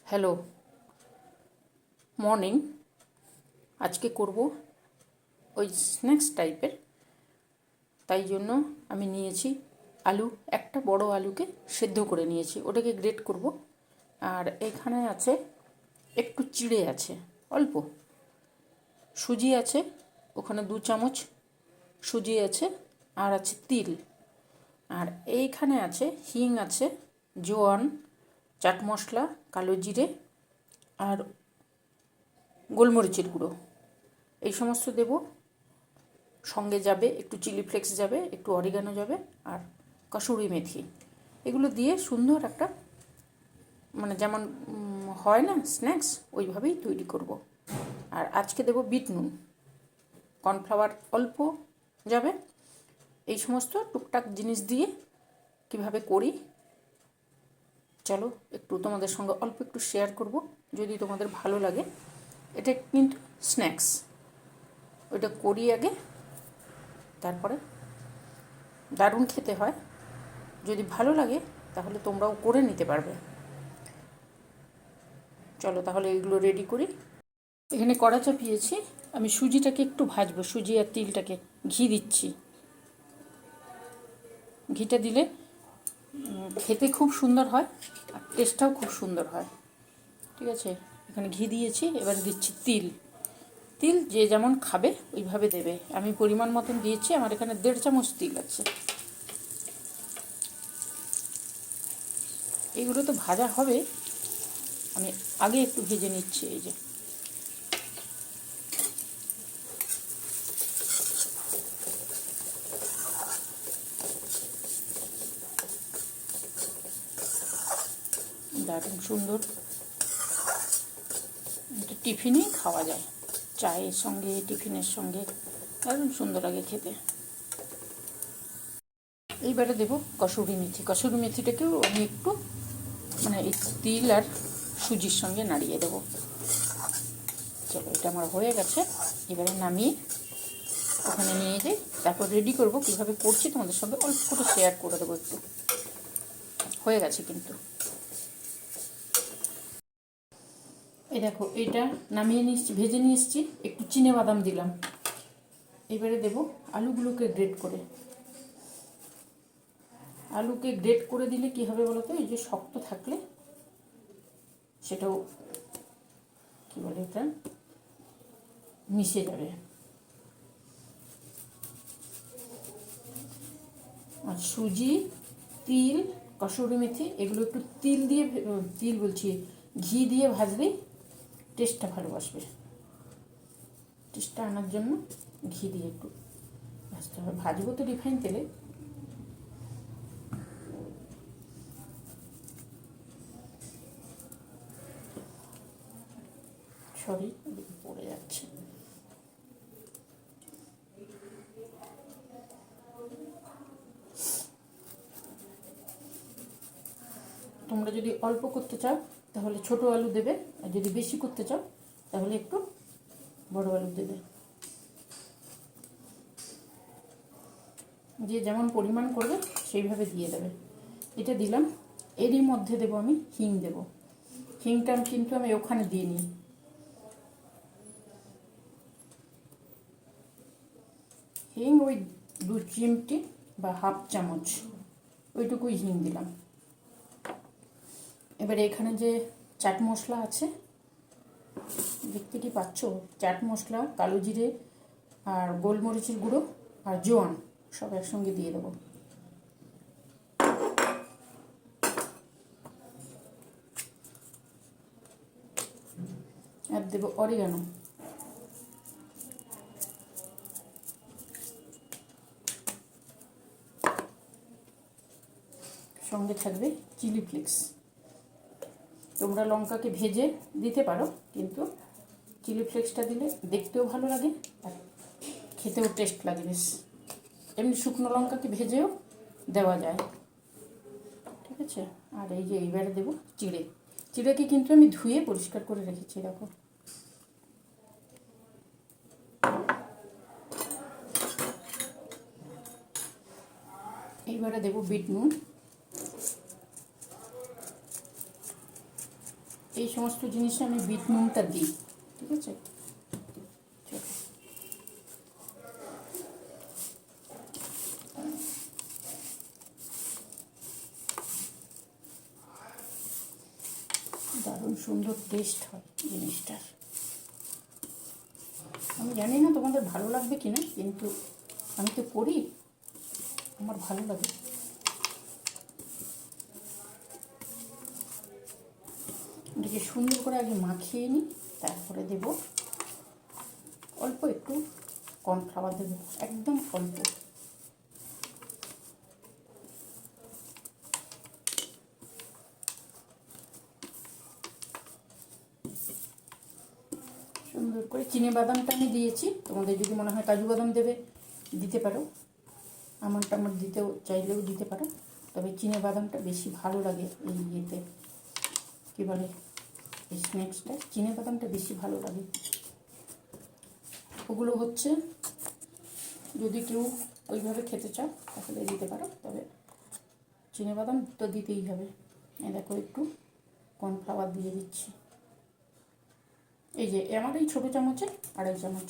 Hello, morning. আজকে করব ওই স্ন্যাক্স টাইপের, তাই জন্য আমি নিয়েছি আলু, একটা বড় আলুকে সেদ্ধ করে নিয়েছি, ওটাকে গ্রেট করব। আর এখানে আছে একটু চিড়ে আছে, অল্প সুজি আছে, ওখানে 2 চামচ সুজি আছে, আর আছে তিল, আর এইখানে আছে হিং আছে, জোয়ান, চাট মশলা, কালো জিরে আর গোলমরিচের গুঁড়ো, এই সমস্ত দেব। সঙ্গে যাবে একটু চিলি ফ্লেক্স, যাবে একটু অরিগানো, যাবে আর কসুরি মেথি। এগুলো দিয়ে সুন্দর একটা, মানে যেমন হয় না স্ন্যাক্স, ওইভাবেই তৈরি করব। আর আজকে দেব বিট নুন, কর্নফ্লাওয়ার অল্প যাবে। এই সমস্ত টুকটাক জিনিস দিয়ে কিভাবে করি চলো একটু তোমাদের সঙ্গে অল্প একটু শেয়ার করব, যদি তোমাদের ভালো লাগে। এটা কিন্তু স্ন্যাক্স, ওইটা করি আগে, তারপরে দারুণ খেতে হয়। যদি ভালো লাগে তাহলে তোমরাও করে নিতে পারবে। চলো তাহলে এগুলো রেডি করি। এখানে কড়া চাপিয়েছি, আমি সুজিটাকে একটু ভাজবো, সুজি আর তিলটাকে। ঘি দিচ্ছি, ঘিটা দিলে খেতে খুব সুন্দর হয় আর টেস্টটাও খুব সুন্দর হয়। ঠিক আছে, এখানে ঘি দিয়েছি, এবারে দিচ্ছি তিল। তিল যে যেমন খাবে ওইভাবে দেবে, আমি পরিমাণ মতন দিয়েছি, আমার এখানে 1.5 চামচ তিল আছে। এইগুলো তো ভাজা হবে, আমি আগে একটু ভেজে নিচ্ছি। এই যে দারুণ সুন্দর, এটা টিফিনেই খাওয়া যায়, চায়ের সঙ্গে, টিফিনের সঙ্গে দারুণ সুন্দর লাগে খেতে। এইবারে দেবো কসুরি মেথি। কসুরি মেথিটাকেও আমি একটু, মানে এই তিল আর সুজির সঙ্গে নাড়িয়ে দেবো। চলো, এটা আমার হয়ে গেছে, এবারে নামিয়ে ওখানে নিয়ে যাই, তারপর রেডি করব। কীভাবে করছি তোমাদের সঙ্গে অল্প করে শেয়ার করে দেবো একটু। হয়ে গেছে কিন্তু। এই দেখো, এটা নামিয়ে নিয়ে এসছি, ভেজে নিয়ে এসছি, একটু চিনে বাদাম দিলাম। এবারে দেবো আলুগুলোকে গ্রেট করে। আলুকে গ্রেট করে দিলে কী হবে বলো তো, এই যে শক্ত থাকলে সেটাও কী বলে এটা মিশে যাবে। আর সুজি, তিল, কসুরি মেথি এগুলো একটু তিল দিয়ে, তিল বলছি, ঘি দিয়ে ভাজলেই টেস্টটা ভালোবাসবে। টেস্টটা আনার জন্য ঘি দিয়ে একটু ভাজতে হবে। ভাজবো তো রিফাইন তেলে। সরি, পড়ে যাচ্ছে। তোমরা যদি অল্প করতে চাও তাহলে ছোট আলু দেবে, আর যদি বেশি করতে চাও তাহলে একটু বড় আলু দেবে, যে যেমন পরিমাণ করবে সেইভাবে দিয়ে দেবে। এটা দিলাম, এরই মধ্যে দেবো আমি হিং দেব। হিংটা কিন্তু আমি ওখানে দিয়ে নিই। হিং ওই 2 চিমটি বা 1/2 চামচ, ওইটুকুই হিং দিলাম। এবার এখানে যে চাট মশলা আছে, দেখতে কি পাচ্ছ, চাট মশলা, কালো জিরে আর গোলমরিচের গুঁড়ো আর জোয়ান সব একসঙ্গে দিয়ে দেবো। আর দেবো অরিগানো, সঙ্গে থাকবে চিলি ফ্লেক্স। তোমরা লঙ্কাকে ভেজে দিতে পারো, কিন্তু চিলি ফ্লেক্সটা দিলে দেখতেও ভালো লাগে আর খেতেও টেস্ট লাগে বেশ। এমনি শুকনো লঙ্কাকে ভেজেও দেওয়া যায়। ঠিক আছে, আর এই যে এইবারে দেবো চিড়ে। চিড়েকে কিন্তু আমি ধুয়ে পরিষ্কার করে রেখেছি, দেখো। এইবারে দেবো বিট নুন, এই সমস্ত জিনিসে আমি বিট নুনটা দিই, ঠিক আছে। দারুণ সুন্দর টেস্ট হয় জিনিসটার। আমি জানি না তোমাদের ভালো লাগবে কিনা, কিন্তু আমি তো করি, আমার ভালো লাগে। এটাকে সুন্দর করে আগে মাখিয়ে নিই, তারপরে দেব অল্প একটু কর্নফ্লাওয়ার, দেবো একদম অল্প। সুন্দর করে চিনে বাদামটা আমি দিয়েছি, তোমাদের যদি মনে হয় কাজু বাদাম দেবে দিতে পারো, আমার দিতেও চাইলেও দিতে পারো, তবে চিনে বাদামটা বেশি ভালো লাগে এই ইয়েতে, কী বলে এই স্ন্যাক্সটা, চিনে বাদামটা বেশি ভালো লাগে। ওগুলো হচ্ছে যদি কেউ ওইভাবে খেতে চাও তাহলে দিতে পারো, তবে চিনে বাদাম তো দিতেই হবে। এই দেখো একটু কর্নফ্লাওয়ার দিয়ে দিচ্ছি, এই যে আমার এই ছোটো চামচে 2.5 চামচ,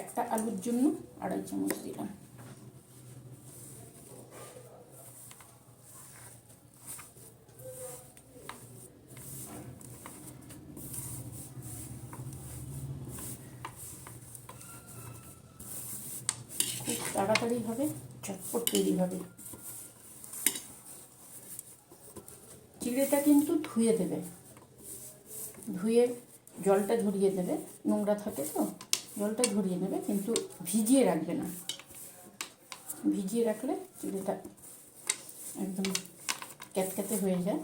একটা আলুর জন্য 2.5 চামচ দিলাম। খুব তাড়াতাড়ি হবে, ঝটপট তৈরি হবে। চিড়েটা কিন্তু ধুয়ে দেবে, ধুয়ে জলটা ঝরিয়ে দেবে, নোংরা থাকে তো, জলটা ঝরিয়ে নেবে, কিন্তু ভিজিয়ে রাখবে না। ভিজিয়ে রাখলে চিড়েটা একদম ক্যাতক্যাতে হয়ে যায়,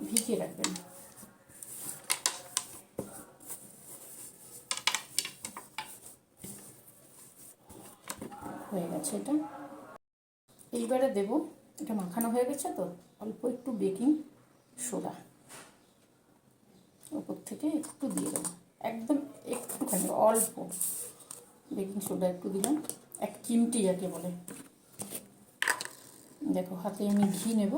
ভিজিয়ে রাখবে না। হয়ে গেছে এটা, এইবারে দেব, এটা মাখানো হয়ে গেছে তো, অল্প একটু বেকিং সোডা ওপর থেকে একটু দিয়ে দেবো, একদম একটুখানি অল্প বেকিং সোডা একটু দিলাম, 1 চিমটি যাকে বলে। দেখো হাতে আমি ঘি নেব,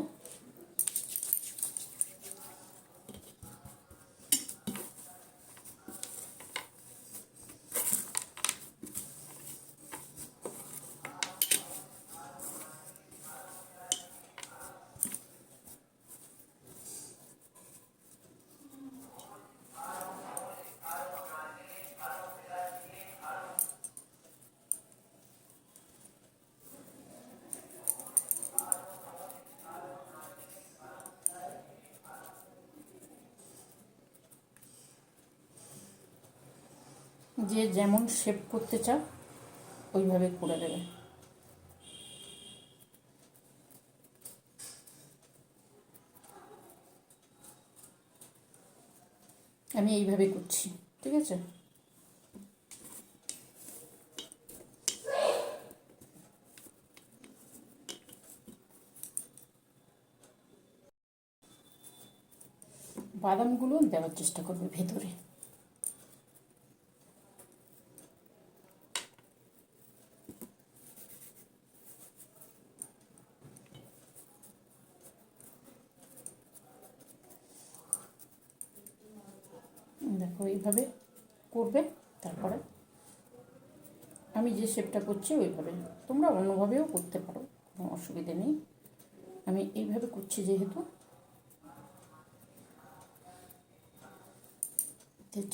যে যেমন শেপ করতে চাও ওইভাবে করে দেবে। আমি এইভাবে করছি, ঠিক আছে। বাদামগুলো দেওয়ার চেষ্টা করবে ভেতরে, দেখো এইভাবে করবে। তারপরে আমি যে শেপটা করছি ওইভাবে, তোমরা অন্যভাবেও করতে পারো, কোনো অসুবিধে নেই। আমি এইভাবে করছি যেহেতু,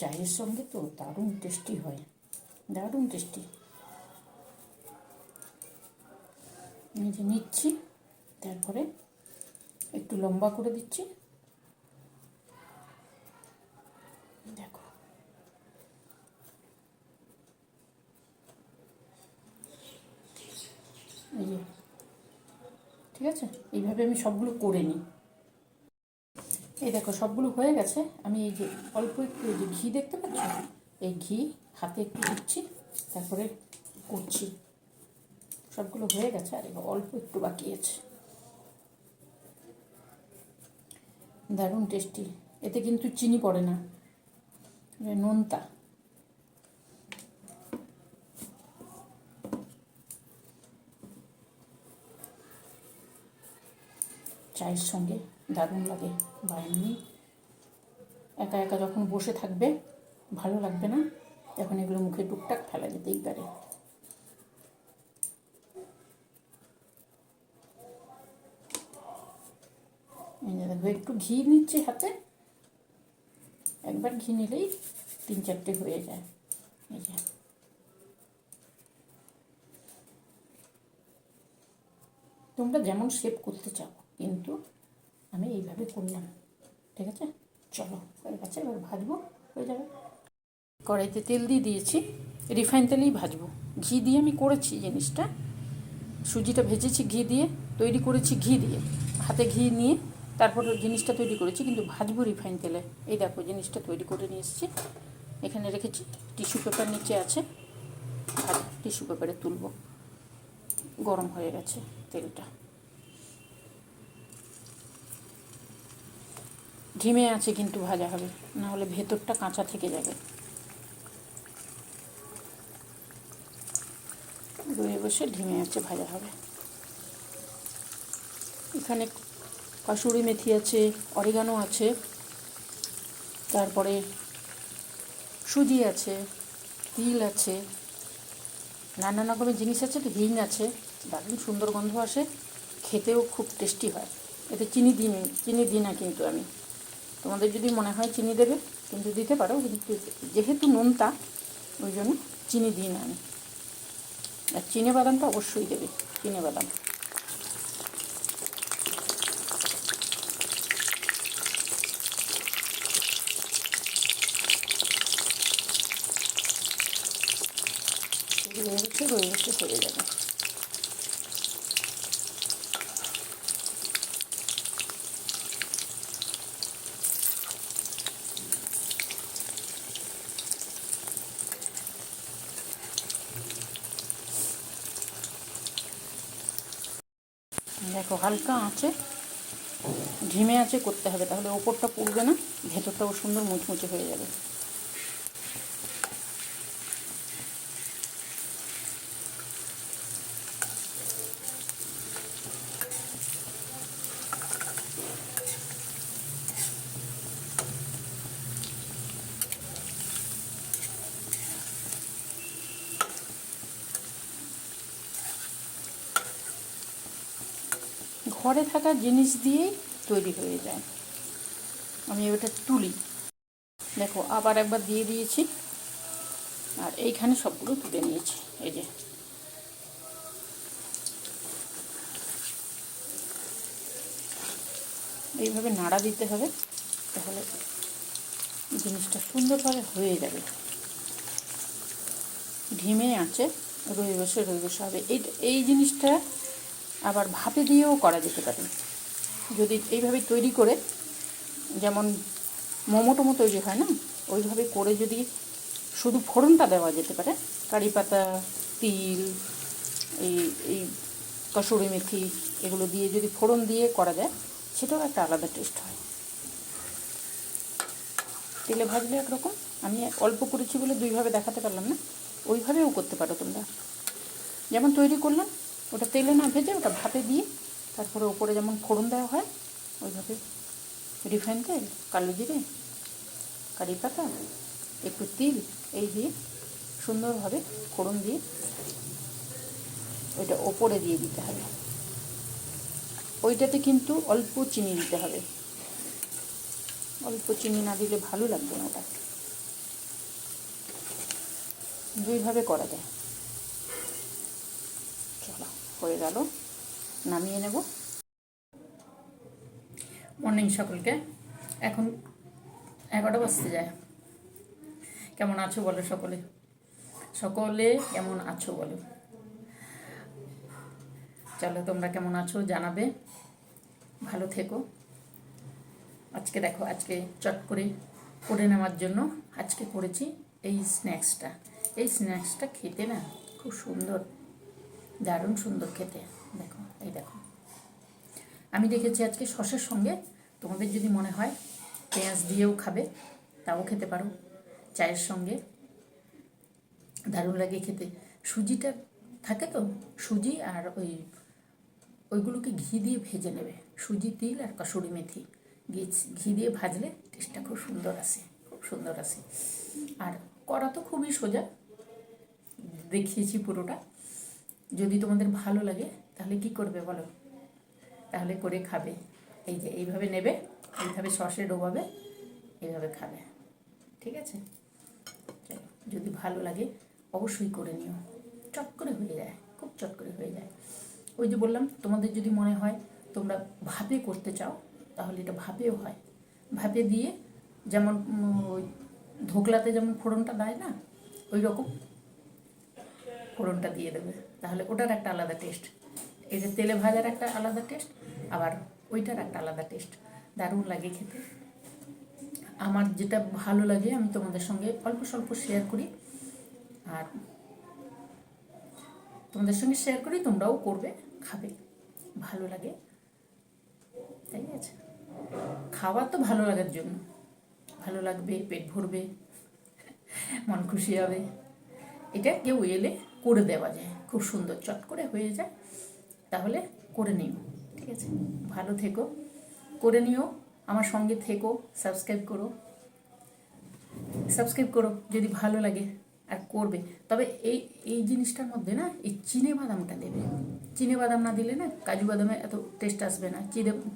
চায়ের সঙ্গে তো দারুণ টেস্টি হয়, দারুণ টেস্টি। নিজে নিচ্ছি, তারপরে একটু লম্বা করে দিচ্ছি, দেখো এই যে, ঠিক আছে। এইভাবে আমি সবগুলো করে নিই। এই দেখো সবগুলো হয়ে গেছে, আমি এই যে অল্প একটু এই যে ঘি দেখতে পাচ্ছ, এই ঘি হাতে একটু দিচ্ছি, তারপরে করছি। সবগুলো হয়ে গেছে, আর অল্প একটু বাকি আছে। দারুণ টেস্টি, এতে কিন্তু চিনি পড়ে না, নোনতা। চায়ের সঙ্গে দারুণ লাগে, বা এমনি একা একা যখন বসে থাকবে ভালো লাগবে না, তখন এগুলো মুখে টুকটাক ফেলা যেতেই পারে। দেখো একটু ঘি নিচ্ছি হাতে, একবার ঘি নিলেই 3-4টে হয়ে যায়। এই যে তোমরা যেমন শেপ করতে চাও, কিন্তু আমি এইভাবে করলাম, ঠিক আছে। চলো হয়ে গেছে, এবার ভাজবো, হয়ে যাবে। কড়াইতে তেল দিয়ে দিয়েছি, রিফাইন তেলেই ভাজবো। ঘি দিয়ে আমি করেছি জিনিসটা, সুজিটা ভেজেছি ঘি দিয়ে, তৈরি করেছি ঘি দিয়ে, হাতে ঘি নিয়ে তারপর জিনিসটা তৈরি করেছি, কিন্তু ভাজবো রিফাইন তেলে। এই দেখো জিনিসটা তৈরি করে নিয়ে এসেছি, এখানে রেখেছি, টিস্যু পেপার নিচে আছে, আর টিস্যু পেপারে তুলবো। গরম হয়ে গেছে তেলটা, ধিমে আছে কিন্তু ভাজা হবে, না হলে ভেতরটা কাঁচা থেকে যাবে। রয়ে বসে ধিমে আছে ভাজা হবে। এখানে কসুরি মেথি আছে, অরিগানো আছে, তারপরে সুজি আছে, তিল আছে, নানান রকমের জিনিস আছে, তো হিং আছে, দারুণ সুন্দর গন্ধ আসে, খেতেও খুব টেস্টি হয়। এতে চিনি দিই না কিন্তু আমি, তোমাদের যদি মনে হয় চিনি দেবে কিন্তু দিতে পারো, কিন্তু যেহেতু নোনতা ওই জন্য চিনি দিই না আমি। আর চিনে বাদামটা অবশ্যই দেবে, চিনে বাদাম। রয়ে গেছে হয়ে যাবে। দেখো হালকা আঁচে, ঝিমে আঁচে করতে হবে, তাহলে ওপরটা পুড়বে না, ভেতরটাও সুন্দর মুচমুচে হয়ে যাবে। ঘরে থাকা জিনিস দিয়েই তৈরি হয়ে যায়। আমি ওটা তুলি, দেখো আবার একবার দিয়ে দিয়েছি, আর এইখানে সবগুলো তুলে নিয়েছি। এই যে এইভাবে নাড়া দিতে হবে, তাহলে জিনিসটা সুন্দরভাবে হয়ে যাবে। ধিমে আঁচে রয়ে বসে হবে। এই জিনিসটা আবার ভাপে দিয়েও করা যেতে পারে, যদি এইভাবে তৈরি করে, যেমন মোমো টোমো তৈরি হয় না, ওইভাবে করে যদি শুধু ফোড়নটা দেওয়া যেতে পারে, কারি পাতা, তিল, এই এই কসুরি মেথি, এগুলো দিয়ে যদি ফোড়ন দিয়ে করা যায়, সেটাও একটা আলাদা টেস্ট হয়। তেলে ভাজলে একরকম, আমি অল্প করেছি বলে দুইভাবে দেখাতে পারলাম না, ওইভাবেও করতে পারো তোমরা। যেমন তৈরি করলাম, ওটা তেলে না ভেজে ওটা ভাপে দিয়ে তারপরে ওপরে যেমন ফোড়ন দেওয়া হয়, ওইভাবে রিফাইন তেল, কালো জিরে, কারি পাতা, একটু তিল, এই দিয়ে সুন্দরভাবে ফোড়ন দিয়ে ওইটা ওপরে দিয়ে দিতে হবে। ওইটাতে কিন্তু অল্প চিনি দিতে হবে, অল্প চিনি না দিলে ভালো লাগবে না ওটা। দুইভাবে করা যায়। চলো হয়ে গেল, নামিয়ে নেব। মর্নিং সকলকে, এখন 11টা বাজতে যায়। কেমন আছো বলো সকলে, সকলে কেমন আছো বলো। চলো তোমরা কেমন আছো জানাবে, ভালো থেকো। আজকে দেখো, আজকে চট করে নেওয়ার জন্য আজকে করেছি এই স্ন্যাক্সটা। এই স্ন্যাক্সটা খেতে না খুব সুন্দর, দারুণ সুন্দর খেতে। দেখো এই দেখো, আমি দেখেছি আজকে সসের সঙ্গে, তোমাদের যদি মনে হয় পেঁয়াজ দিয়েও খাবে তাও খেতে পারো, চায়ের সঙ্গে দারুণ লাগে খেতে। সুজিটা থাকে তো, সুজি আর ওইগুলোকে ঘি দিয়ে ভেজে নেবে, সুজি, তিল আর কসুরি মেথি, ঘি ঘি দিয়ে ভাজলে টেস্টটা খুব সুন্দর আসে, খুব সুন্দর আসে। আর করা তো খুবই সোজা, দেখিয়েছি পুরোটা। যদি তোমাদের ভালো লাগে তাহলে কি করবে বলো, তাহলে করে খাবে। এই যে এইভাবে নেবে, এইভাবে সসে ডোবাবে, এইভাবে খাবে, ঠিক আছে? চলো, যদি ভালো লাগে অবশ্যই করে নিও, চট করে হয়ে যায়, খুব চট করে হয়ে যায়। ওই যে বললাম, তোমাদের যদি মনে হয় তোমরা ভাপে করতে চাও তাহলে এটা ভাপেও হয়। ভাপে দিয়ে যেমন ওই ধোকলাতে যেমন ফোড়নটা দেয় না, ওই রকম ফোড়নটা দিয়ে দেবে, তাহলে ওটার একটা আলাদা টেস্ট। এই যে তেলে ভাজার একটা আলাদা টেস্ট, আবার ওইটার একটা আলাদা টেস্ট, দারুণ লাগে খেতে। আমার যেটা ভালো লাগে আমি তোমাদের সঙ্গে অল্প স্বল্প শেয়ার করি, আর তোমাদের সঙ্গে শেয়ার করি, তোমরাও করবে, খাবে, ভালো লাগে, তাই আছে। খাওয়া তো ভালো লাগার জন্য, ভালো লাগবে, পেট ভরবে, মন খুশি হবে। এটা কেউ এলে করে দেওয়া যায়, খুব সুন্দর চট করে হয়ে যায়। তাহলে করে নিও, ঠিক আছে? ভালো থেকো, করে নিও, আমার সঙ্গে থেকো, সাবস্ক্রাইব করো, সাবস্ক্রাইব করো যদি ভালো লাগে, আর করবে। তবে এই এই জিনিসটার মধ্যে না এই চিনে বাদামটা দেবে, চিনে বাদাম না দিলে না কাজু বাদামে এত টেস্ট আসবে না,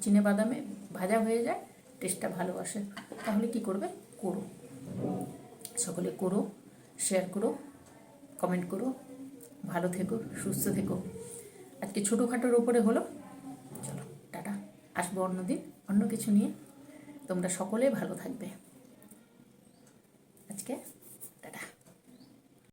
চিনে বাদামে ভাজা হয়ে যায়, টেস্টটা ভালো আসে। তাহলে কি করবে, করো, সকলে করো, শেয়ার করো, কমেন্ট করো, ভালো থেকো, সুস্থ থেকো। আজকে ছোটোখাটোর ওপরে হলো, চলো টাটা, আসবো অন্যদিন অন্য কিছু নিয়ে। তোমরা সকলে ভালো থাকবে।